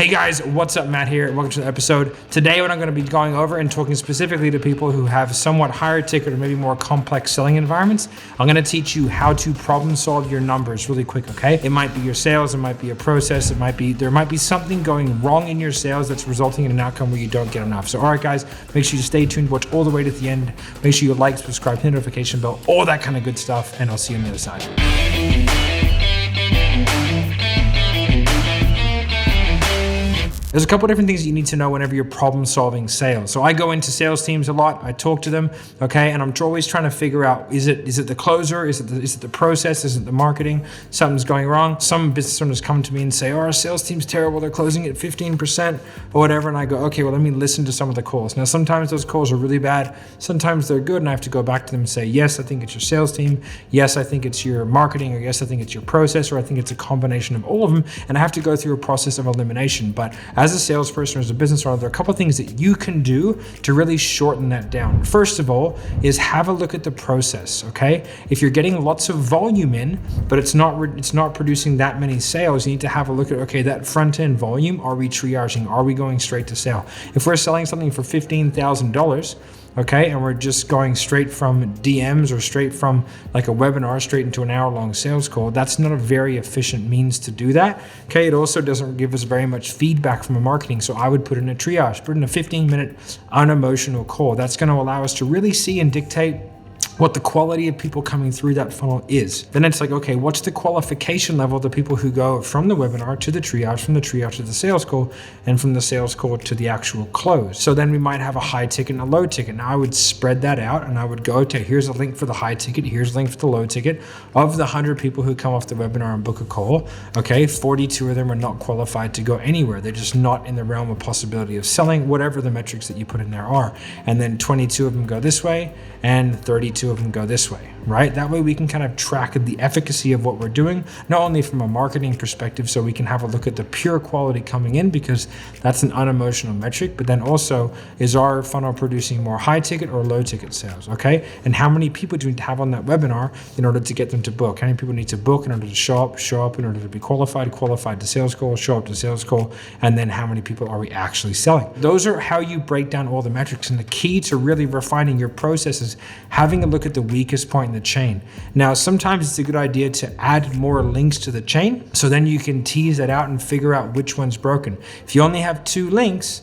Hey guys, what's up? Matt here. Welcome to the episode. Today what I'm going to be going over and talking specifically to people who have somewhat higher ticket or maybe more complex selling environments. I'm going to teach you how to problem solve your numbers really quick, okay? It might be your sales, it might be a process, there might be something going wrong in your sales that's resulting in an outcome where you don't get enough. So all right guys, make sure you stay tuned, watch all the way to the end. Make sure you like, subscribe, hit the notification bell, all that kind of good stuff, and I'll see you on the other side. There's a couple of different things that you need to know whenever you're problem solving sales. So I go into sales teams a lot, I talk to them, okay? And I'm always trying to figure out, is it the closer? Is it the process? Is it the marketing? Something's going wrong. Some business owners come to me and say, oh, our sales team's terrible. They're closing at 15% or whatever. And I go, okay, well, let me listen to some of the calls. Now, sometimes those calls are really bad. Sometimes they're good. And I have to go back to them and say, yes, I think it's your sales team. Yes, I think it's your marketing, or yes, I think it's your process, or I think it's a combination of all of them. And I have to go through a process of elimination. But as a salesperson or as a business owner, there are a couple of things that you can do to really shorten that down. First of all is have a look at the process, okay? If you're getting lots of volume in, but it's not producing that many sales, you need to have a look at, okay, that front end volume, are we triaging? Are we going straight to sale? If we're selling something for $15,000, okay, and we're just going straight from DMs or straight from like a webinar straight into an hour-long sales call, that's not a very efficient means to do that, okay? It also doesn't give us very much feedback from a marketing, so I would put in a triage, put in a 15-minute unemotional call. That's gonna allow us to really see and dictate what the quality of people coming through that funnel is. Then it's like, okay, what's the qualification level of the people who go from the webinar to the triage, from the triage to the sales call, and from the sales call to the actual close? So then we might have a high ticket and a low ticket. Now I would spread that out and I would go to, here's a link for the high ticket, here's a link for the low ticket. Of the 100 people who come off the webinar and book a call, okay, 42 of them are not qualified to go anywhere. They're just not in the realm of possibility of selling, whatever the metrics that you put in there are. And then 22 of them go this way and 32 of them go this way, right? That way we can kind of track the efficacy of what we're doing, not only from a marketing perspective, so we can have a look at the pure quality coming in, because that's an unemotional metric, but then also, is our funnel producing more high ticket or low ticket sales, okay? And how many people do we have on that webinar in order to get them to book? How many people need to book in order to show up in order to be qualified to sales call, show up to sales call, and then how many people are we actually selling? Those are how you break down all the metrics, and the key to really refining your process is having a look at the weakest point in the chain. Now, sometimes it's a good idea to add more links to the chain, so then you can tease that out and figure out which one's broken. If you only have 2 links,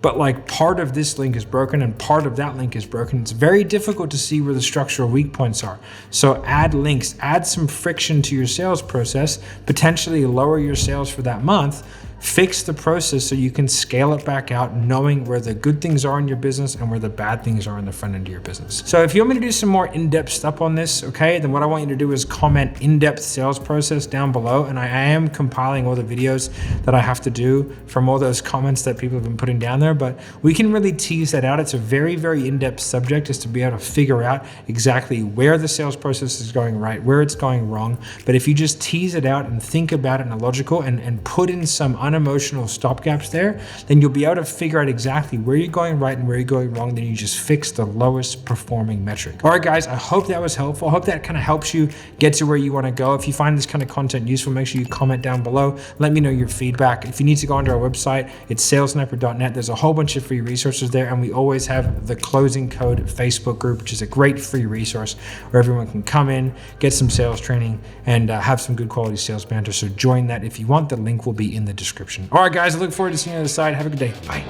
but like part of this link is broken and part of that link is broken, it's very difficult to see where the structural weak points are. So add links, add some friction to your sales process, potentially lower your sales for that month, fix the process so you can scale it back out, knowing where the good things are in your business and where the bad things are in the front end of your business. So if you want me to do some more in-depth stuff on this, okay, then what I want you to do is comment in-depth sales process down below. And I am compiling all the videos that I have to do from all those comments that people have been putting down there, but we can really tease that out. It's a very, very in-depth subject, is to be able to figure out exactly where the sales process is going right, where it's going wrong. But if you just tease it out and think about it in a logical and put in some unemotional stopgaps there, then you'll be able to figure out exactly where you're going right and where you're going wrong. Then you just fix the lowest performing metric. All right, guys, I hope that was helpful. I hope that kind of helps you get to where you want to go. If you find this kind of content useful, make sure you comment down below. Let me know your feedback. If you need to go onto our website, it's salesniper.net. There's a whole bunch of free resources there, and we always have the Closing Code Facebook group, which is a great free resource where everyone can come in, get some sales training, and have some good quality sales banter. So join that if you want. The link will be in the description. All right, guys, I look forward to seeing you on the other side. Have a good day. Bye.